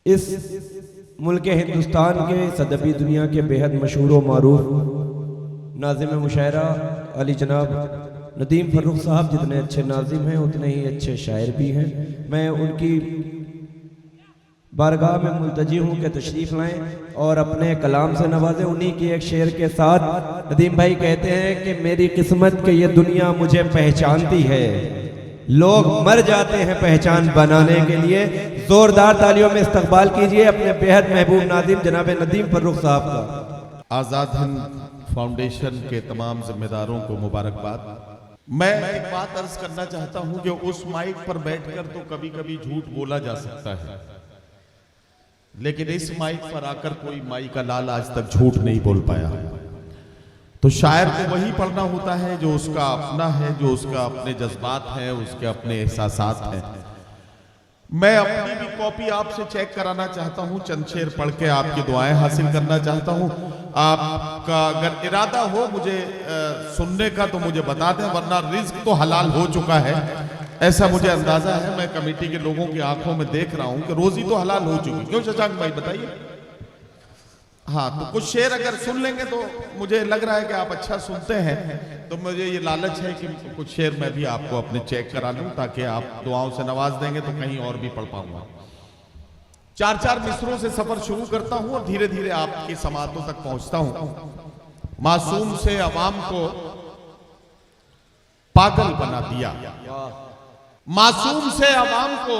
इस मुल्क हिंदुस्तान के सदबी दुनिया के बेहद मशहूर व मारूफ नाज़िम मुशायरा अली जनाब नदीम फर्रुख साहब जितने अच्छे नाज़िम हैं उतने ही अच्छे शायर भी हैं। मैं उनकी बारगाह में मुल्तजी हूँ कि तशरीफ़ लाएं और अपने कलाम से नवाजें। उन्हीं के एक शेर के साथ नदीम भाई कहते हैं कि मेरी किस्मत के ये दुनिया मुझे पहचानती है, लोग मर जाते हैं पहचान बनाने के लिए। जोरदार तालियों में इस्तकबाल कीजिए अपने बेहद महबूब नाज़िम जनाब नदीम फर्रुख साहब का। आज़ाद हिंद फाउंडेशन के तमाम जिम्मेदारों को मुबारकबाद। मैं एक बात अर्ज करना चाहता हूं कि उस माइक पर बैठकर तो कभी कभी झूठ बोला जा सकता है, लेकिन इस माइक पर आकर कोई माई का लाल आज तक झूठ नहीं बोल पाया। तो शायर को वही पढ़ना होता है जो उसका अपना है, जो उसका अपने जज्बात हैं, उसके अपने एहसासात हैं। मैं अपनी भी कॉपी आपसे चेक कराना चाहता हूं, चंद शेर पढ़ के आपकी दुआएं हासिल करना चाहता हूं। आपका अगर इरादा हो मुझे सुनने का तो मुझे बता दें, वरना रिज्क तो हलाल हो चुका है ऐसा मुझे अंदाजा है। मैं कमेटी के लोगों की आंखों में देख रहा हूं कि रोजी तो हलाल हो चुकी। क्यों शशांक भाई बताइए? हाँ, तो कुछ शेर अगर सुन लेंगे तो मुझे लग रहा है कि आप अच्छा सुनते हैं, तो मुझे ये लालच है कि कुछ शेर मैं भी आपको अपने चेक करा लूं ताकि आप दुआओं से नवाज देंगे तो कहीं और भी पढ़ पाऊंगा। 4-4 मिसरों से सफर शुरू करता हूं और धीरे धीरे आपकी समातों तक पहुंचता हूं। मासूम से अवाम को पागल बना दिया, मासूम से अवाम को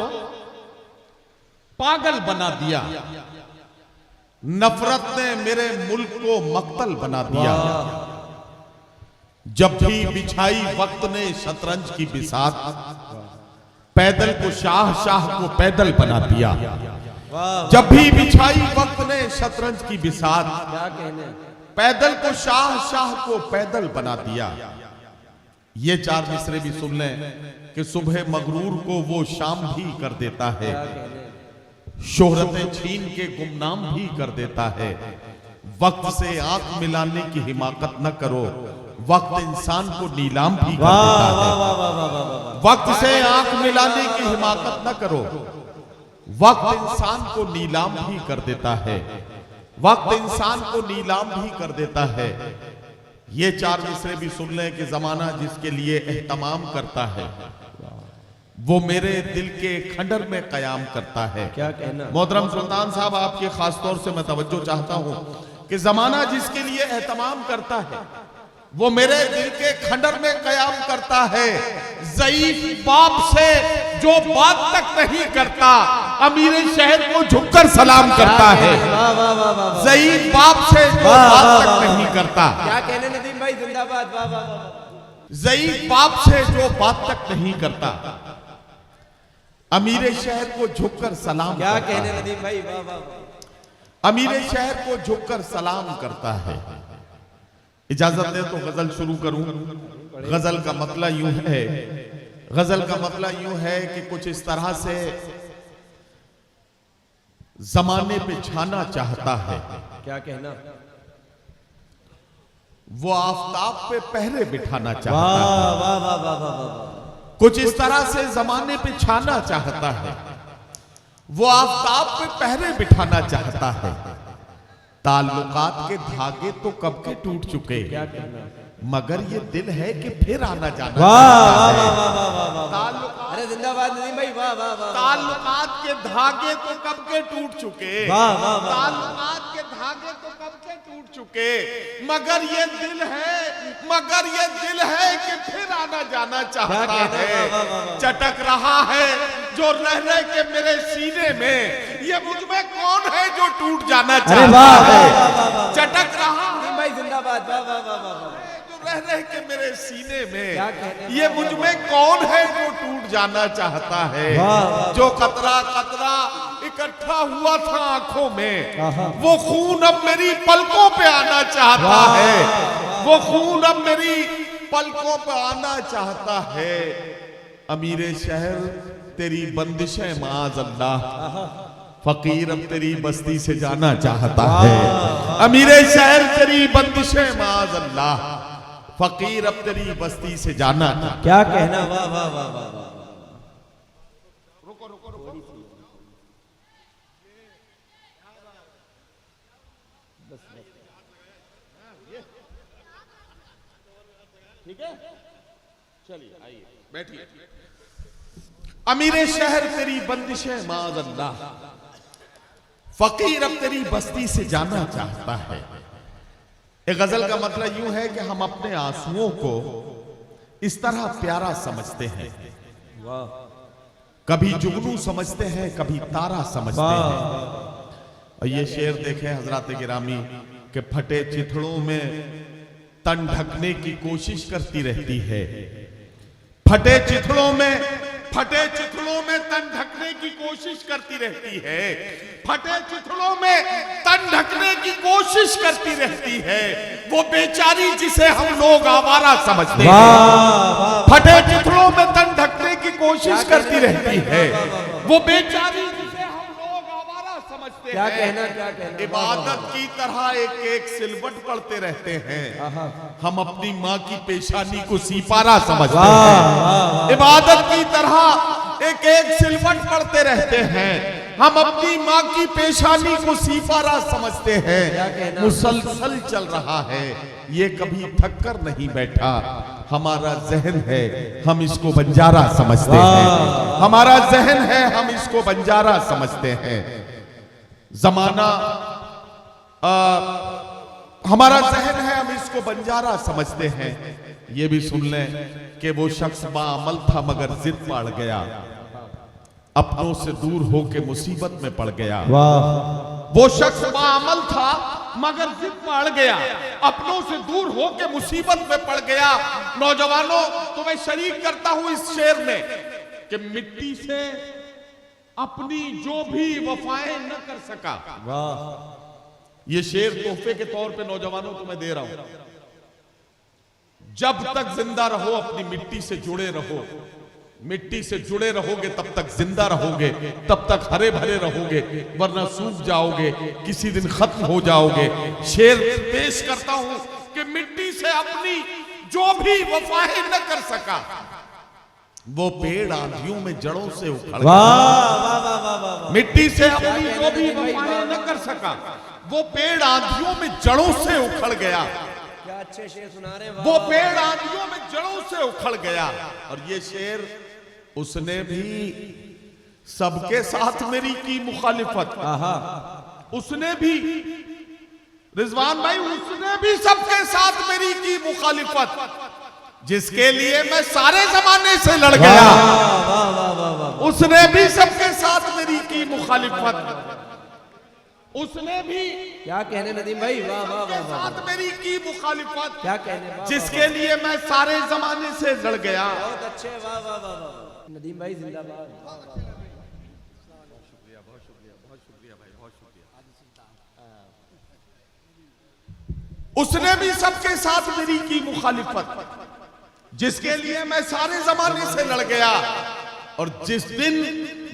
पागल बना दिया, नफरत ने मेरे मुल्क को मक्तल बना दिया। जब भी बिछाई वक्त ने शतरंज की बिसात, पैदल को शाह, शाह को पैदल बना दिया। जब भी बिछाई वक्त ने शतरंज की बिसात, पैदल को शाह, शाह को पैदल बना दिया। ये 4 मिसरे भी सुन लें कि सुबह मगरूर को वो शाम भी कर देता है, शोहरतें छीन के गुमनाम भी कर देता है। वक्त से आंख मिलाने की हिमाकत न करो, वक्त इंसान को नीलाम भी कर देता है। वक्त से आंख मिलाने की हिमाकत न करो, वक्त इंसान को नीलाम भी कर देता है, वक्त इंसान को नीलाम भी कर देता है। ये 4 मिसरे भी सुन लें कि जमाना जिसके लिए एहतमाम करता है, वो मेरे दिल के खंडर में कयाम करता है। क्या कहना मोहतरम सुल्तान साहब, आपके खास तौर से मैं तवज्जो चाहता हूं कि जमाना जिसके लिए एहतमाम करता है वो मेरे दिल के खंडर में कयाम करता है। ज़ईफ बाप से जो बात तक नहीं करता, अमीर शहर को झुककर सलाम करता है। ज़ईफ बाप से जो बात तक नहीं करता, क्या कहने नदीम भाई जिंदाबाद। वाह वाह वाह। ज़ईफ बाप से जो बात तक नहीं करता, अमीर शहर को झुककर सलाम क्या करता कहने है। नदीम भाई? वाह वाह। अमीर शहर को झुककर सलाम करता है। इजाजत दे तो गजल शुरू करूं। गजल का मतला यूं है, गजल का मतला यूं है कि कुछ इस तरह से जमाने पे छाना चाहता है। क्या कहना? वो आफताब पे पहरे बिठाना चाहता वाह है। वाह वाह वाह वाह वाह। कुछ इस तरह से जमाने पे छाना चाहता है, वो आफताब पे पहरे बिठाना चाहता है। ताल्लुकात के धागे तो कब के टूट चुके, क्या कहना? मगर ये दिल है कि फिर आना जाना वाह वाह चाहता है। वाह वाह वाह वाह। ताल्लुकात, अरे जिंदाबाद नदीम भाई। वाह वाह वाह। ताल्लुकात के धागे तो कब के टूट चुके, वाह वाह वाह। ताल्लुकात के धागे तो कब के टूट चुके, मगर ये दिल है, मगर ये दिल है कि फिर आना जाना चाहता है। वाह, वाह, वाह। चटक रहा है जो रह रह के मेरे सीने में, ये मुझ में कौन है जो टूट जाना चाहता है। चटक रहा है भाई जिंदाबाद। वाह वाह वाह वाह। जो रह रह के मेरे सीने क्या में, कहते हैं? ये मुझ में कौन है जो टूट जाना चाहता है। वाह, वाह। जो कतरा कतरा इकट्ठा हुआ था आंखों में, वो खून अब मेरी पलकों पे आना चाहता है, वो खून अब मेरी पलकों पे आना चाहता है। अमीर शहर तेरी बंदिशें माज अल्लाह, फकीर अब तेरी बस्ती से जाना चाहता है। अमीर शहर तेरी बंदिशें माज अल्लाह, फकीर अब तेरी बस्ती से जाना। क्या कहना? वाह वाह वाह वाह। ठीक है, चलिए आइए बैठिए। अमीरे शहर तेरी बंदिशें माज़ अल्लाह, फकीर अब तेरी बस्ती से जाना चाहता है। एक गजल का मतलब यूं है कि हम अपने आंसुओं को इस तरह प्यारा समझते हैं, कभी जुगनू समझते हैं, कभी तारा समझते हैं। और ये शेर देखें हजरात गिरामी के फटे चिथड़ों में तन ढकने की कोशिश करती रहती है, फटे चिथड़ों में तन ढकने की कोशिश करती रहती है, फटे चिथड़ों में तन ढकने की कोशिश करती रहती है, वो बेचारी जिसे हम लोग आवारा समझते हैं। फटे चिथड़ों में तन ढकने की कोशिश करती रहती है, वो बेचारी जिसे हम लोग आवारा समझते हैं। क्या कहना इबादत की तरह एक एक सिलवट पढ़ते रहते हैं, हम अपनी माँ की पेशानी को सिपारा समझते हैं। इबादत की तरह एक एक सिलवट पढ़ते रहते हैं, हम अपनी माँ की पेशानी को सिपारा समझते हैं। मुसलसल चल रहा है, ये कभी थक कर नहीं बैठा, हमारा जहन है हम इसको बंजारा समझते हैं। हमारा जहन है हम इसको बंजारा समझते हैं। जमाना हमारा जहन है हम इसको बंजारा समझते हैं। ये भी सुन लें कि वो शख्स बाअमल था मगर जिद पड़ गया, अपनों से दूर होके मुसीबत में पड़ गया। वो शख्स बाअमल था मगर जिद पड़ गया, अपनों से दूर होके मुसीबत में पड़ गया। नौजवानों, तुम्हें शरीक करता हूं इस शेर में कि मिट्टी से अपनी जो भी वफाएं न कर सका। ये शेर तोहफे के तौर पे नौजवानों को मैं दे रहा हूं। जब तक जिंदा रहो अपनी मिट्टी से जुड़े रहो, मिट्टी से जुड़े रहोगे तब तक जिंदा रहोगे, तब तक हरे भरे रहोगे, वरना सूख जाओगे, किसी दिन खत्म हो जाओगे। शेर पेश करता हूं कि मिट्टी से अपनी जो भी वफाएं न कर सका, वो पेड़ आंधियों में जड़ों से उखड़ गया। मिट्टी से अपनी जो भी वफाएं न कर सका, वो पेड़ आंधियों में जड़ों से उखड़ गया। क्या अच्छे शेर सुना रहे हैं। वो पेड़ आंधियों में जड़ों से उखड़ गया। और ये शेर उसने भी सबके साथ मेरी की मुखालिफत, उसने भी रिजवान भाई, उसने भी सबके साथ मेरी की मुखालिफत, जिसके लिए मैं सारे जमाने से लड़ गया। उसने भी सबके साथ मेरी की मुखालिफत, उसने भी क्या कहने नदीम भाई, वाह वाह वाह वाह, साथ मेरी की मुखालिफत, क्या कहने, जिसके लिए मैं सारे जमाने से लड़ गया। बहुत अच्छे, वाह वाह वाह वाह नदीम भाई जिंदाबाद। उसने भी सबके साथ मेरी की मुखालिफत, जिसके लिए मैं सारे जमाने से लड़ गया। और जिस दिन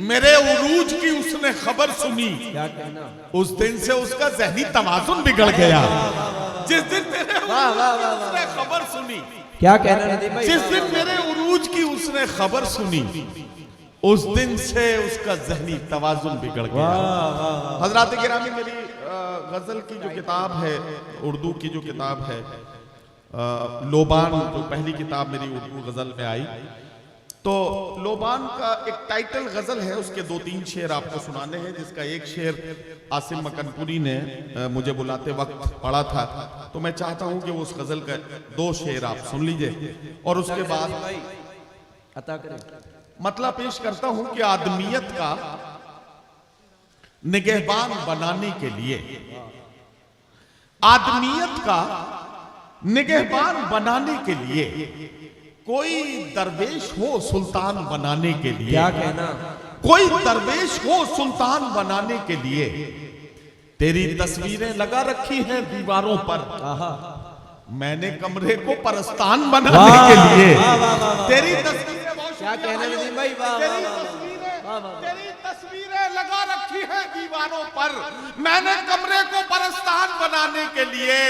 मेरे उरूज की उसने खबर सुनी, क्या कहना, उस दिन से उसका ज़हनी तवाज़ुन बिगड़ गया। जिस दिन मेरे उसने खबर सुनी, क्या कहना नदीम भाई, जिस दिन मेरे उरूज की उसने खबर सुनी, उस दिन से उसका ज़हनी तवाज़ुन बिगड़ गया। हजरात गिरामी, मेरी गजल की जो किताब है, उर्दू की जो किताब है लोबान, जो पहली किताब मेरी उर्दू गजल में आई, तो लोबान का एक टाइटल गजल है, उसके 2-3 शेर आपको सुनाने हैं, जिसका एक शेर आसिम मकनपुरी ने मुझे बुलाते वक्त पढ़ा था। तो मैं चाहता हूं कि वो उस गजल का 2 शेर आप सुन लीजिए और उसके बाद अता करें। मतलब पेश करता हूं कि आदमियत का निगहबान बनाने के लिए, आदमियत का निगहबान बनाने के लिए कोई दरवेश हो सुल्तान बनाने के लिए, क्या कहना, कोई दरवेश हो सुल्तान बनाने के लिए, तेरी तस्वीरें लगा रखी हैं दीवारों पर, मैंने कमरे को परस्तान बनाने के लिए, तेरी तस्वीरें, क्या कहना नदीम भाई, तेरी तस्वीरें लगा रखी है दीवारों पर, मैंने कमरे को परस्तान बनाने के लिए।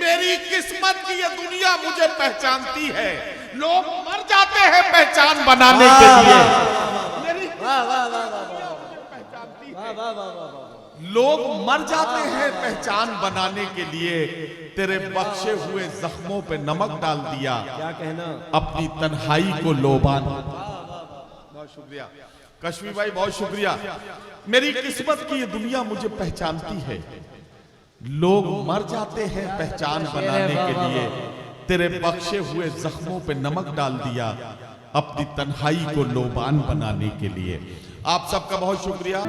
मेरी किस्मत की ये दुनिया मुझे पहचानती है, लोग मर जाते हैं पहचान बनाने के लिए। मेरी पहचानती है। लोग मर जाते हैं पहचान बनाने के लिए, तेरे बख्शे हुए जख्मों पे नमक डाल दिया, क्या कहना, अपनी तन्हाई को लोबान। बहुत शुक्रिया कश्मी भाई, बहुत शुक्रिया। मेरी किस्मत की ये दुनिया मुझे पहचानती है, लोग मर जाते हैं पहचान बनाने के लिए, तेरे बख्शे हुए जख्मों पे नमक डाल दिया, अपनी तन्हाई को लोबान बनाने के लिए। आप सबका बहुत शुक्रिया।